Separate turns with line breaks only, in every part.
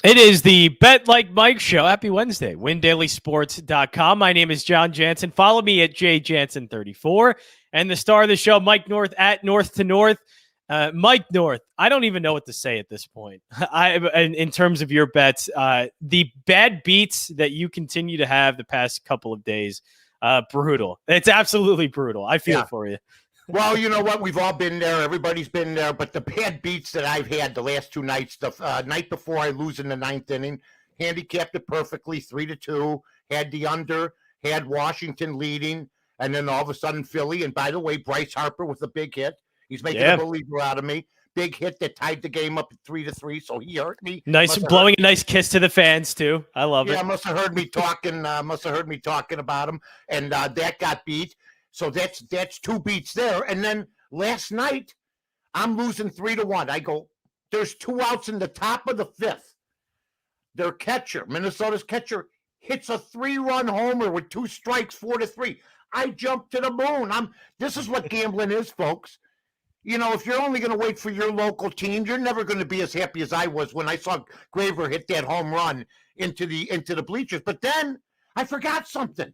It is the Bet Like Mike show. Happy Wednesday. WinDailySports.com. My name is Jon Jansen. Follow me at JJansen34. And the star of the show, Mike North at North to North. Mike North, I don't even know what to say at this point. In terms of your bets, the bad beats that you continue to have the past couple of days, brutal. It's absolutely brutal. I feel for you.
Well, you know what? We've all been there. Everybody's been there. But the bad beats that I've had the last two nights, the night before I lose in the ninth inning, handicapped it perfectly, 3-2, had the under, had Washington leading, and then all of a sudden Philly. And by the way, Bryce Harper with a big hit. He's making a believer out of me. Big hit that tied the game up at 3-3, so he hurt me.
Nice, blowing a nice kiss to the fans too. I love it.
Yeah, must have heard me talking. About him, and that got beat. So that's two beats there. And then last night, I'm losing 3-1. I go, there's 2 outs in the top of the fifth. Their catcher, Minnesota's catcher, hits a 3-run homer with 2 strikes, 4-3. I jump to the moon. This is what gambling is, folks. You know, if you're only going to wait for your local team, you're never going to be as happy as I was when I saw Graver hit that home run into the bleachers. But then I forgot something.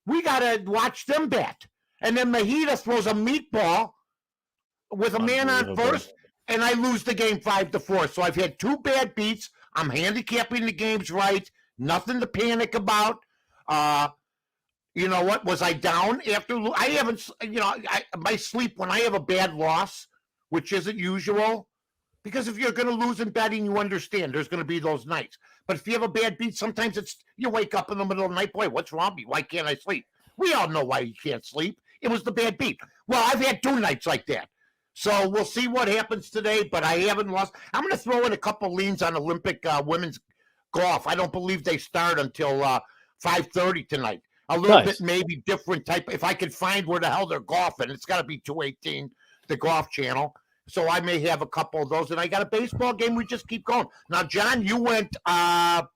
We got to watch them bat. And then Mahita throws a meatball with a man on first, and I lose the game 5-4. So I've had 2 bad beats. I'm handicapping the games right. Nothing to panic about. You know what? Was I down after? I haven't, my sleep when I have a bad loss, which isn't usual, because if you're going to lose in betting, you understand there's going to be those nights. But if you have a bad beat, sometimes you wake up in the middle of the night, boy, what's wrong with me? Why can't I sleep? We all know why you can't sleep. It was the bad beat. Well, I've had 2 nights like that. So we'll see what happens today, but I haven't lost. I'm going to throw in a couple leans on Olympic women's golf. I don't believe they start until 5:30 tonight. A little bit maybe different type. If I could find where the hell they're golfing, it's got to be 218, the Golf Channel. So I may have a couple of those. And I got a baseball game. We just keep going. Now, John, you went 1-1,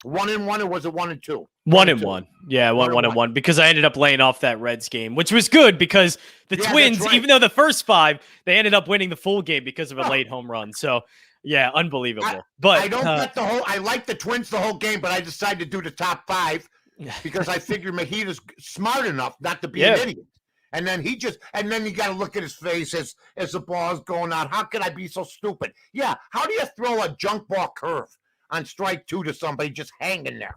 or was it 1-2?
1-1. Yeah, 1-1 because I ended up laying off that Reds game, which was good because the Twins, even though the first 5, they ended up winning the full game because of a late home run. So, yeah, unbelievable. But
I don't get the whole. I like the Twins the whole game, but I decided to do the top 5 because I figured Mahita's smart enough not to be an idiot. And then you got to look at his face as the ball is going out. How could I be so stupid? Yeah. How do you throw a junk ball curve on strike 2 to somebody just hanging there?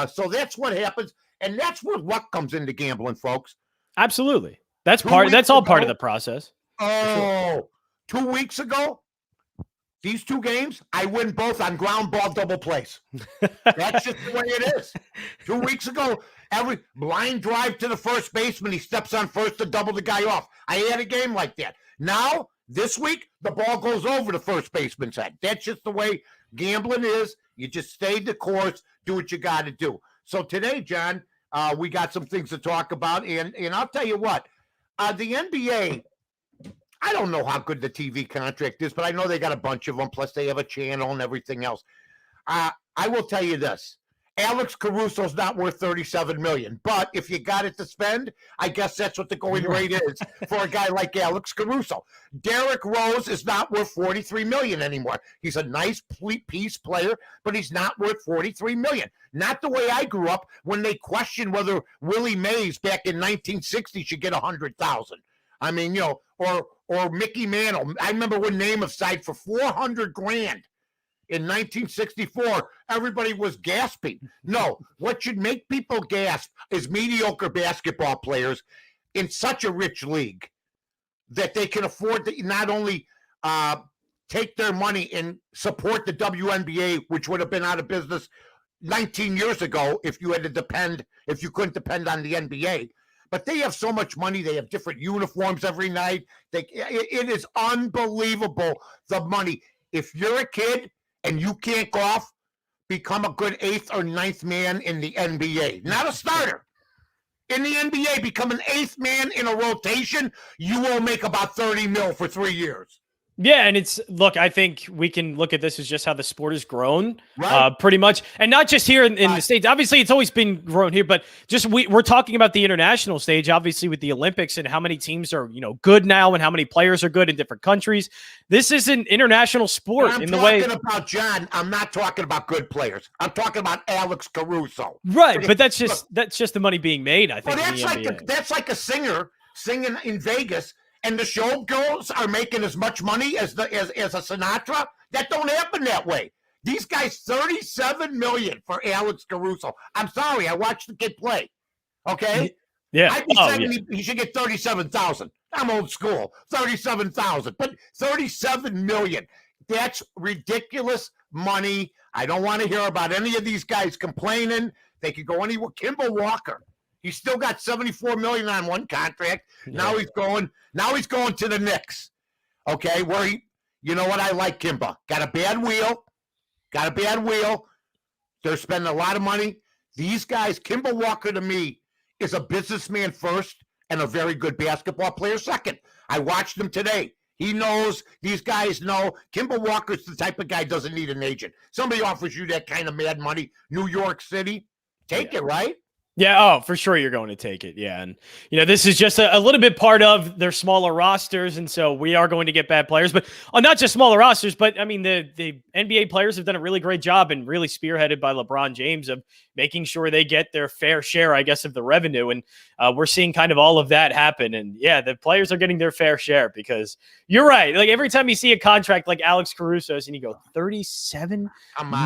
So that's what happens. And that's where luck comes into gambling, folks.
Absolutely. That's all part of the process.
Oh, 2 weeks ago, these 2 games, I win both on ground ball double plays. That's just the way it is. 2 weeks ago, every blind drive to the first baseman, he steps on first to double the guy off. I had a game like that. Now, this week, the ball goes over the first baseman's head. That's just the way gambling is. You just stay the course, do what you got to do. So today, John, we got some things to talk about. And I'll tell you what, the NBA, I don't know how good the TV contract is, but I know they got a bunch of them. Plus, they have a channel and everything else. I will tell you this: Alex Caruso's not worth $37 million. But if you got it to spend, I guess that's what the going rate is for a guy like Alex Caruso. Derrick Rose is not worth $43 million anymore. He's a nice piece player, but he's not worth $43 million. Not the way I grew up when they questioned whether Willie Mays back in 1960 should get $100,000. I mean, or Mickey Mantle. I remember when Namath signed for $400,000 in 1964. Everybody was gasping. No, what should make people gasp is mediocre basketball players in such a rich league that they can afford to not only take their money and support the WNBA, which would have been out of business 19 years ago if you couldn't depend on the NBA. But they have so much money. They have different uniforms every night. It is unbelievable, the money. If you're a kid and you can't golf, become a good 8th or 9th man in the NBA. Not a starter. In the NBA, become an 8th man in a rotation. You will make about $30 million for 3 years.
Yeah, and look, I think we can look at this as just how the sport has grown,
Right.
pretty much, and not just here in the States. Obviously, it's always been grown here, but just we're talking about the international stage, obviously, with the Olympics and how many teams are good now and how many players are good in different countries. This is an international sport in the way.
I'm talking about, John. I'm not talking about good players. I'm talking about Alex Caruso.
Right, but that's just the money being made, I think.
Well, that's like a singer singing in Vegas, and the showgirls are making as much money as a Sinatra. That don't happen that way. These guys, $37 million for Alex Caruso. I'm sorry, I watched the kid play. Okay,
yeah,
I'd be saying he should get 37,000. I'm old school, 37,000, but 37 million. That's ridiculous money. I don't want to hear about any of these guys complaining. They could go anywhere. Kimball Walker, he's still got 74 million on one contract. Yeah. Now he's going to the Knicks. Okay, where you know what, I like Kimba. Got a bad wheel. They're spending a lot of money. These guys, Kimball Walker to me is a businessman first and a very good basketball player second. I watched him today. He knows, these guys know. Kimball Walker's the type of guy doesn't need an agent. Somebody offers you that kind of mad money, New York City, take it, right?
Yeah, oh, for sure you're going to take it. Yeah, and this is just a little bit part of their smaller rosters, and so we are going to get bad players, but not just smaller rosters, but I mean the NBA players have done a really great job and really spearheaded by LeBron James of making sure they get their fair share, I guess, of the revenue, and we're seeing kind of all of that happen. And yeah, the players are getting their fair share because you're right. Like every time you see a contract like Alex Caruso's, and you go $37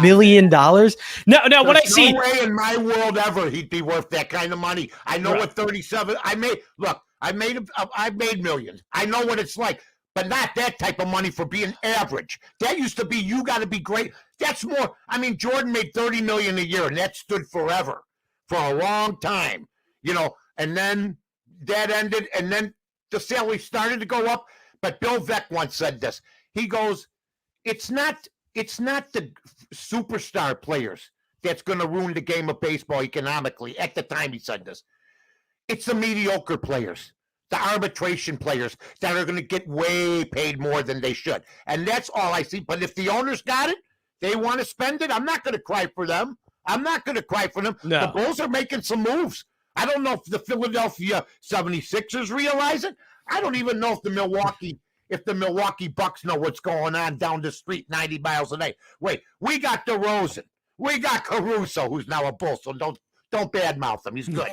million. Now when I see,
no way in my world ever he'd be worth that kind of money. I know what 37. I made millions. I know what it's like, but not that type of money for being average. That used to be, you got to be great. That's more. I mean, Jordan made 30 million a year, and that stood forever, for a long time. And then that ended, and then the salary started to go up. But Bill Veeck once said this. He goes, "It's not the superstar players that's going to ruin the game of baseball economically." At the time he said this. It's the mediocre players, the arbitration players that are going to get way paid more than they should. And that's all I see. But if the owners got it, they want to spend it, I'm not going to cry for them. No. The Bulls are making some moves. I don't know if the Philadelphia 76ers realize it. I don't even know if the Milwaukee Bucks know what's going on down the street 90 miles a day. Wait, we got DeRozan. We got Caruso, who's now a Bull, so don't badmouth him. He's good.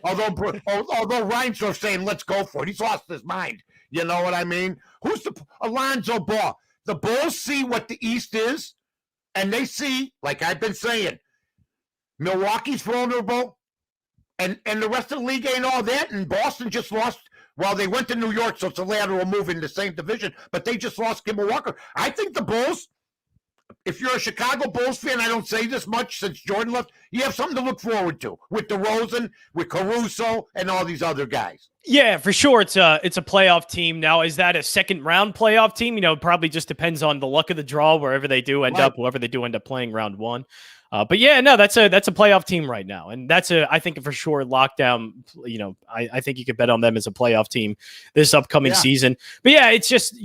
although Reinsdorf's saying, let's go for it. He's lost his mind. You know what I mean? Who's Alonzo Ball? The Bulls see what the East is, and they see, like I've been saying, Milwaukee's vulnerable, and the rest of the league ain't all that, and Boston just lost. Well, they went to New York, so it's a lateral move in the same division, but they just lost Kimball Walker. I think the Bulls, if you're a Chicago Bulls fan, I don't say this much since Jordan left, you have something to look forward to with DeRozan, with Caruso, and all these other guys.
Yeah, for sure. It's a playoff team. Now, is that a second round playoff team? Probably just depends on the luck of the draw, wherever they do end up, whoever they do end up playing round one. But yeah, no, that's a playoff team right now, and that's I think for sure lockdown. I think you could bet on them as a playoff team this upcoming season. But yeah, it's just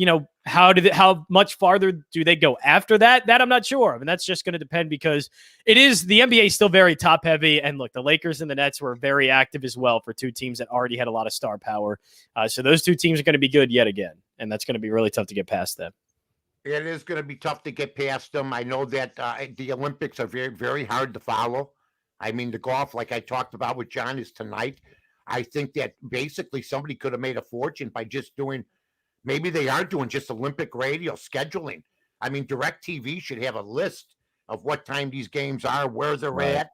how much farther do they go after that? That I'm not sure. I mean, that's just going to depend because the NBA is still very top heavy, and look, the Lakers and the Nets were very active as well for two teams that already had a lot of star power. So those two teams are going to be good yet again, and that's going to be really tough to get past them.
It is going to be tough to get past them. I know that the Olympics are very, very hard to follow. I mean, the golf, like I talked about with John, is tonight. I think that basically somebody could have made a fortune by just doing, maybe they are doing just Olympic radio scheduling. I mean, DirecTV should have a list of what time these games are, where they're at,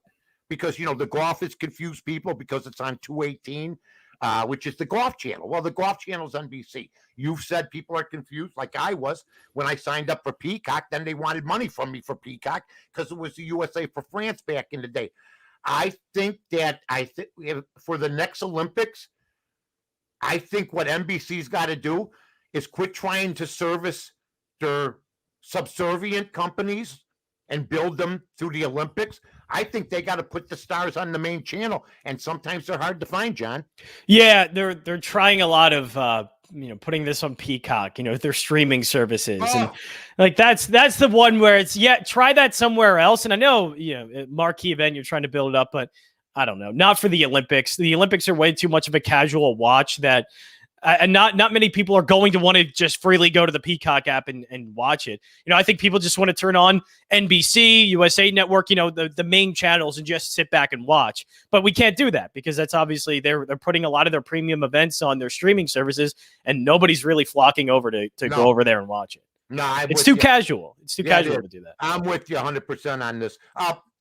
because, the golf has confused people because it's on 218. Which is the Golf Channel. Well, the Golf Channel's NBC. You've said people are confused, like I was when I signed up for Peacock. Then they wanted money from me for Peacock because it was the USA for France back in the day. I think for the next Olympics, I think what NBC's got to do is quit trying to service their subservient companies and build them through the Olympics. I think they got to put the stars on the main channel, and sometimes they're hard to find, John.
Yeah, they're trying a lot of putting this on Peacock, their streaming services. And
Oh,
like, that's the one where it's, try that somewhere else. And I know, marquee event, you're trying to build it up, but I don't know, not for the Olympics. The Olympics are way too much of a casual watch that, and not many people are going to want to just freely go to the Peacock app and watch it. I think people just want to turn on NBC, USA Network, the main channels and just sit back and watch. But we can't do that because that's obviously they're putting a lot of their premium events on their streaming services, and nobody's really flocking over to go over there and watch it.
No,
it's too casual. It's too casual to do that.
I'm with you 100% on this.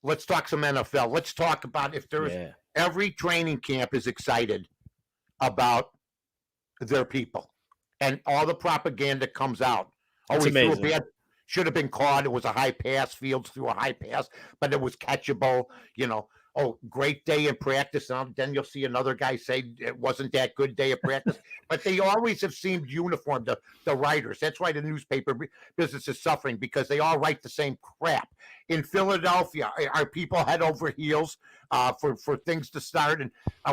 Let's talk some NFL. Let's talk about if there's every training camp is excited about their people, and all the propaganda comes out. Oh, he threw a bad, should have been caught. It was a high pass. Fields threw a high pass, but it was catchable. Oh, great day in practice. And then you'll see another guy say it wasn't that good day of practice. But they always have seemed uniform, the writers. That's why the newspaper business is suffering, because they all write the same crap. In Philadelphia, are people head over heels for things to start? And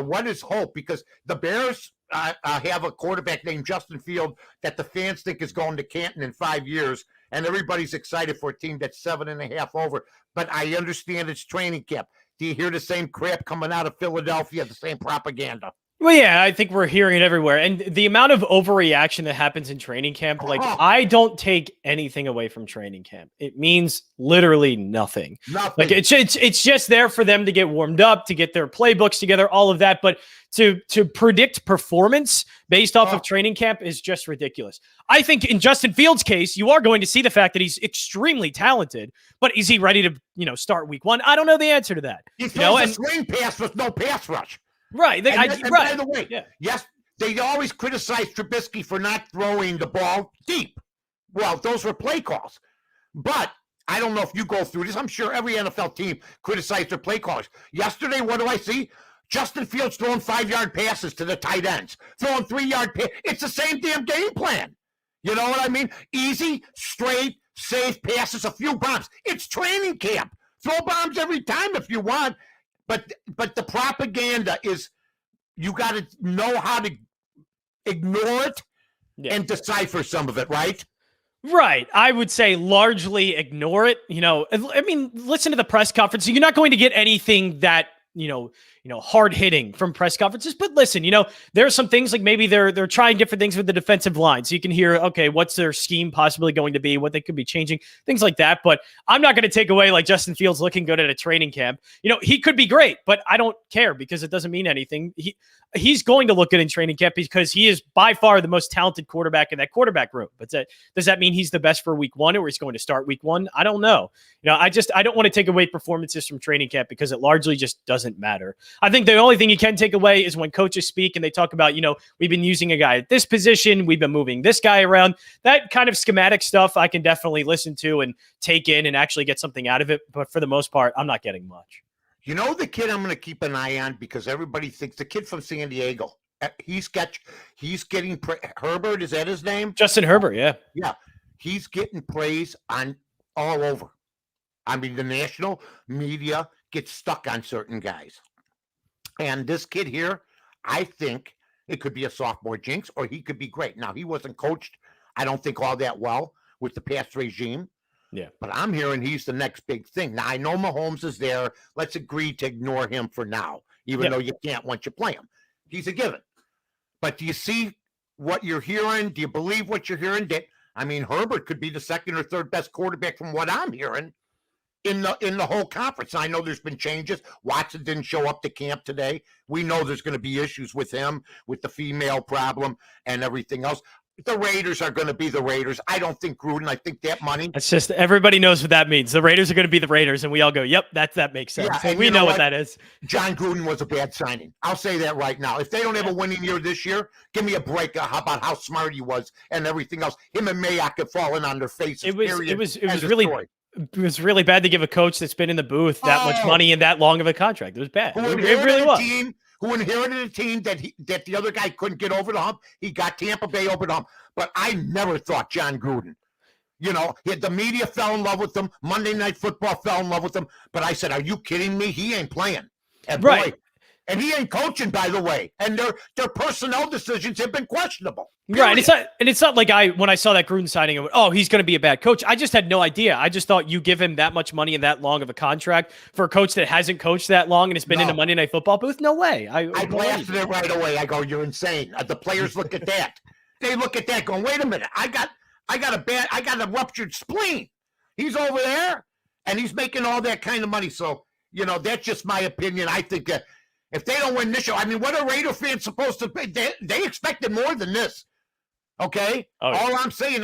what is hope? Because the Bears have a quarterback named Justin Field that the fans think is going to Canton in 5 years, and everybody's excited for a team that's 7.5 over. But I understand it's training camp. Do you hear the same crap coming out of Philadelphia, the same propaganda?
Well, yeah, I think we're hearing it everywhere. And the amount of overreaction that happens in training camp, I don't take anything away from training camp. It means literally nothing. Like it's just there for them to get warmed up, to get their playbooks together, all of that. But to predict performance based off of training camp is just ridiculous. I think in Justin Fields' case, you are going to see the fact that he's extremely talented, but is he ready to start week one? I don't know the answer to that.
He throws a swing pass with no pass rush.
Right.
By the way, yes, they always criticize Trubisky for not throwing the ball deep. Well, those were play calls. But I don't know if you go through this. I'm sure every NFL team criticized their play callers. Yesterday, what do I see? Justin Fields throwing 5-yard passes to the tight ends, throwing 3-yard passes. It's the same damn game plan. You know what I mean? Easy, straight, safe passes, a few bombs. It's training camp. Throw bombs every time if you want. But the propaganda is, you got to know how to ignore it and decipher some of it, right?
Right. I would say largely ignore it. I mean, listen to the press conference. You're not going to get anything that, hard hitting from press conferences. But listen, there are some things like maybe they're trying different things with the defensive line. So you can hear, okay, what's their scheme possibly going to be, what they could be changing, things like that. But I'm not going to take away like Justin Fields looking good at a training camp. He could be great, but I don't care because it doesn't mean anything. He's going to look good in training camp because he is by far the most talented quarterback in that quarterback room. But does that mean he's the best for week one, or he's going to start week one? I don't know. I don't want to take away performances from training camp because it largely just doesn't matter. I think the only thing you can take away is when coaches speak and they talk about, we've been using a guy at this position, we've been moving this guy around. That kind of schematic stuff I can definitely listen to and take in and actually get something out of it. But for the most part, I'm not getting much.
The kid I'm going to keep an eye on, because everybody thinks the kid from San Diego, he's getting Herbert. Is that his name?
Justin Herbert. Yeah.
Yeah. He's getting praise on all over. I mean, the national media gets stuck on certain guys. And this kid here, I think it could be a sophomore jinx, or he could be great. Now, he wasn't coached, I don't think, all that well with the past regime.
Yeah.
But I'm hearing he's the next big thing. Now, I know Mahomes is there. Let's agree to ignore him for now, even though you can't once you play him. He's a given. But do you see what you're hearing? Do you believe what you're hearing? Herbert could be the second or third best quarterback from what I'm hearing in the whole conference. I know there's been changes. Watson didn't show up to camp today. We know there's going to be issues with him, with the female problem and everything else. The Raiders are going to be the Raiders. I don't think Gruden. I think that money.
It's just everybody knows what that means. The Raiders are going to be the Raiders, and we all go, "Yep, that makes sense."
Yeah,
and we know what that is.
John Gruden was a bad signing. I'll say that right now. If they don't have a winning year this year, give me a break. How about how smart he was and everything else? Him and Mayock have fallen on their faces.
It was really bad to give a coach that's been in the booth that much money and that long of a contract. It was bad. It really was.
Who inherited a team that the other guy couldn't get over the hump. He got Tampa Bay over the hump. But I never thought John Gruden. The media fell in love with him. Monday Night Football fell in love with him. But I said, are you kidding me? He ain't playing. And
right.
Boy, And he ain't coaching, by the way. And their personnel decisions have been questionable.
Right. It's not like when I saw that Gruden signing, I went, oh, he's going to be a bad coach. I just had no idea. I just thought you give him that much money and that long of a contract for a coach that hasn't coached that long and has been in a Monday Night Football booth. No way. I
blasted it right away. I go, you're insane. The players look at that. They look at that going, wait a minute. I got a ruptured spleen. He's over there and he's making all that kind of money. So, that's just my opinion. I think that if they don't win this show, I mean, what are Raider fans supposed to pay? They expected more than this. Okay? All I'm saying,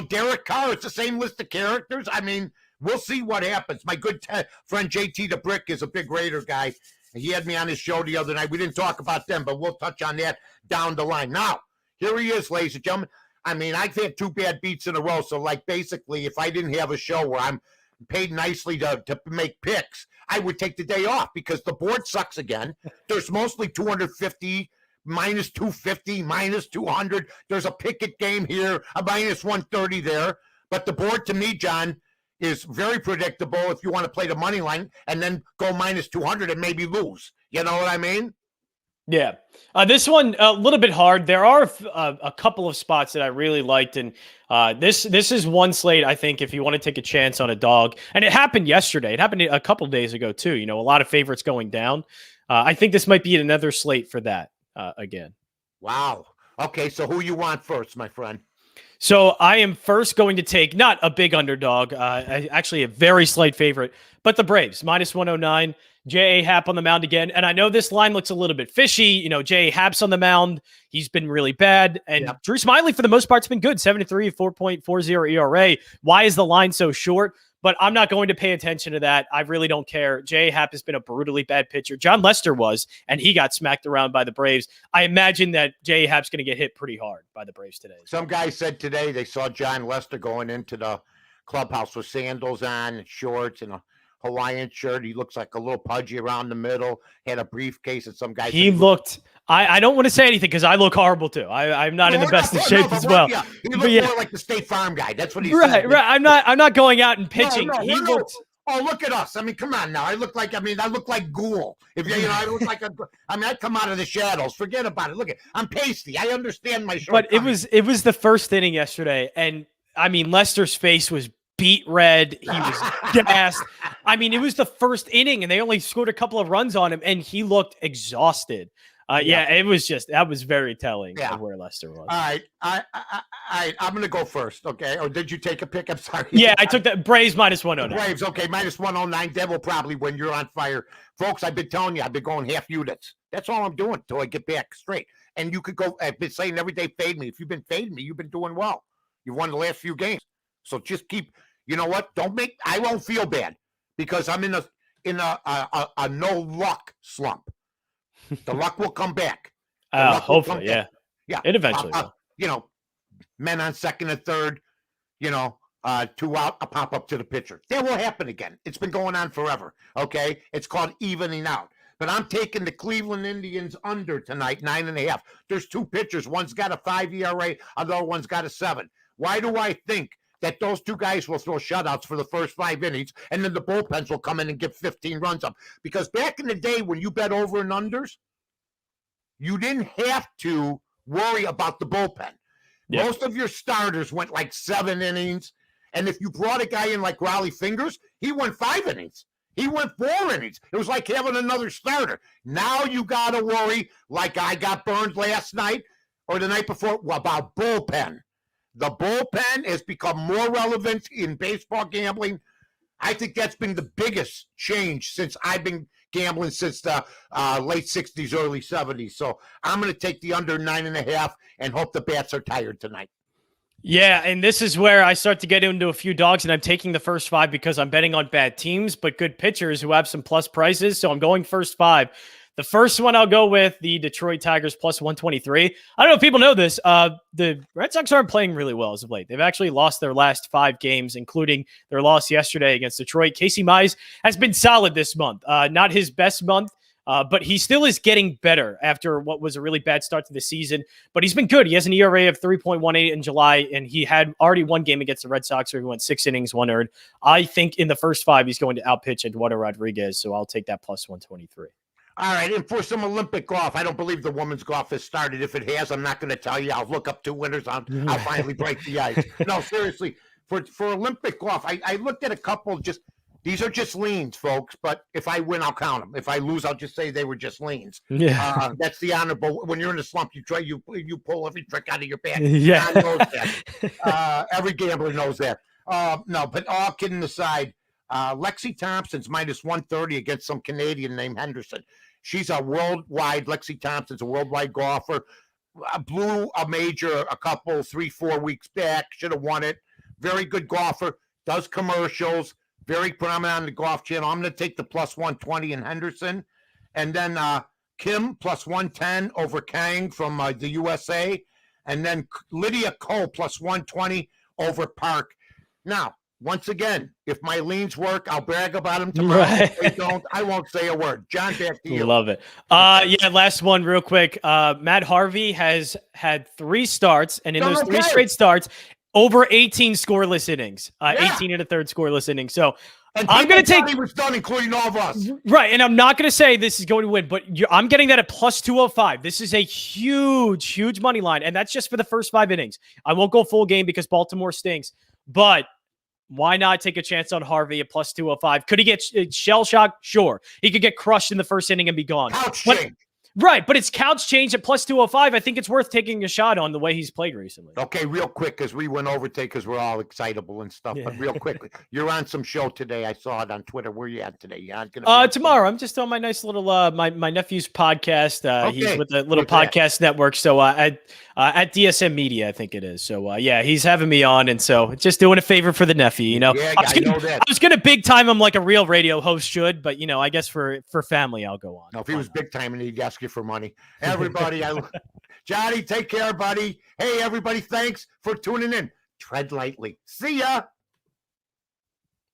Derek Carr, it's the same list of characters. I mean, we'll see what happens. My good friend JT the Brick is a big Raider guy. He had me on his show the other night. We didn't talk about them, but we'll touch on that down the line. Now, here he is, ladies and gentlemen. I mean, I've had 2 bad beats in a row. So, basically, if I didn't have a show where I'm paid nicely to make picks, I would take the day off because the board sucks again. There's mostly 250, minus 250, minus 200. There's a Pickett game here, a minus 130 there. But the board, to me, John, is very predictable if you want to play the money line and then go minus 200 and maybe lose. You know what I mean?
Yeah. This one, a little bit hard. There are a couple of spots that I really liked. And this is one slate, I think, if you want to take a chance on a dog. And it happened yesterday. It happened a couple of days ago, too. A lot of favorites going down. I think this might be another slate for that again.
Wow. Okay, so who you want first, my friend?
So I am first going to take not a big underdog, actually a very slight favorite, but the Braves, minus 109. J.A. Happ on the mound again. And I know this line looks a little bit fishy. J.A. Happ's on the mound. He's been really bad. And Drew Smyly, for the most part, has been good. 7-3, 4.40 ERA. Why is the line so short? But I'm not going to pay attention to that. I really don't care. J.A. Happ has been a brutally bad pitcher. John Lester was, and he got smacked around by the Braves. I imagine that J.A. Happ's going to get hit pretty hard by the Braves today.
Some guy said today they saw John Lester going into the clubhouse with sandals on and shorts and a Hawaiian shirt. He looks like a little pudgy around the middle, had a briefcase, and some guy.
He looked, I don't want to say anything because I look horrible too. I'm not in the best of shape as well.
Yeah. He looked more like the State Farm guy. That's what he said.
Right. I'm not going out and pitching.
Oh, look at us. I mean, come on now. I look like Ghoul. If I look like I come out of the shadows. Forget about it. Look I'm pasty. I understand my short.
But it was the first inning yesterday. And I mean, Lester's face was beat red. He was gassed. I mean, it was the first inning and they only scored a couple of runs on him and he looked exhausted. It was that was very telling of where Lester was.
All right. I'm going to go first. Okay. Or did you take a pick? I'm sorry.
Yeah, I took that Braves minus 109.
Braves. Okay. Minus 109. That will probably win. You're on fire. Folks, I've been telling you, I've been going half units. That's all I'm doing until I get back straight. And you could go, I've been saying every day, fade me. If you've been fading me, you've been doing well. You've won the last few games. So just keep, you know what? I won't feel bad because I'm in a no luck slump. The luck will come back.
Hopefully, yeah. It eventually will.
Men on second and third, 2 out, a pop up to the pitcher. That will happen again. It's been going on forever. Okay. It's called evening out. But I'm taking the Cleveland Indians under tonight, 9.5. There's 2 pitchers. One's got a 5 ERA, other one's got a 7. Why do I think that those 2 guys will throw shutouts for the first 5 innings, and then the bullpens will come in and give 15 runs up? Because back in the day when you bet over and unders, you didn't have to worry about the bullpen. Yep. Most of your starters went like 7 innings, and if you brought a guy in like Raleigh Fingers, he went 5 innings. He went 4 innings. It was like having another starter. Now you got to worry, like I got burned last night or the night before, about bullpen. The bullpen has become more relevant in baseball gambling. I think that's been the biggest change since I've been gambling since the late 60s, early 70s. So I'm going to take the under 9.5 and hope the bats are tired tonight.
Yeah, and this is where I start to get into a few dogs, and I'm taking the first 5 because I'm betting on bad teams, but good pitchers who have some plus prices. So I'm going first 5. The first one I'll go with the Detroit Tigers plus 123. I don't know if people know this. The Red Sox aren't playing really well as of late. They've actually lost their last 5 games, including their loss yesterday against Detroit. Casey Mize has been solid this month. Not his best month, but he still is getting better after what was a really bad start to the season. But he's been good. He has an ERA of 3.18 in July, and he had already 1 game against the Red Sox where he went 6 innings, 1 earned. I think in the first 5, he's going to outpitch Eduardo Rodriguez, so I'll take that plus 123.
All right, and for some Olympic golf, I don't believe the women's golf has started. If it has, I'm not going to tell you. I'll look up 2 winners. I'll finally break the ice. No, seriously, for Olympic golf, I looked at a couple. These are just leans, folks. But if I win, I'll count them. If I lose, I'll just say they were just leans.
Yeah,
that's the honorable. When you're in a slump, you pull every trick out of your bag.
yeah.
God knows that. Every gambler knows that. No, but all kidding aside. Lexi Thompson's minus 130 against some Canadian named Henderson. She's a worldwide, Lexi Thompson's a worldwide golfer. Blew a major a couple, 3-4 weeks back. Should have won it. Very good golfer. Does commercials. Very prominent on the Golf Channel. I'm going to take the plus 120 in Henderson. And then Kim plus 110 over Kang from the USA. And then Lydia Ko plus 120 over Park. Now, once again, if my leans work, I'll brag about them tomorrow.
Right.
If they don't, I won't say a word. John, back to you.
Love it. Yeah, last one real quick. Matt Harvey has had 3 starts, and in those 3 straight starts, over 18 scoreless innings. 18 and a third scoreless innings. So
and
I'm going to take.
He was done, including all of us.
Right, and I'm not going to say this is going to win, but I'm getting that at plus 205. This is a huge money line, and that's just for the first 5 innings. I won't go full game because Baltimore stinks, but why not take a chance on Harvey at plus 205? Could he get shell shocked? Sure. He could get crushed in the first inning and be gone.
Couch change.
Right, but it's couch change at plus 205. I think it's worth taking a shot on the way he's played recently.
Okay, real quick, because we went over today because we're all excitable and stuff. Yeah. But real quickly, you're on some show today. I saw it on Twitter. Where are you at today? You
tomorrow. I'm just on my nice little my nephew's podcast. He's with the little podcast network. So at DSM Media, I think it is. So yeah, he's having me on, and so just doing a favor for the nephew. You know,
yeah, I know that.
I was gonna big time him like a real radio host should, but I guess for family, I'll go on.
No, if he was big time, and he'd ask you for money. Everybody, Johnny, take care, buddy. Hey, everybody, thanks for tuning in. Tread lightly. See ya.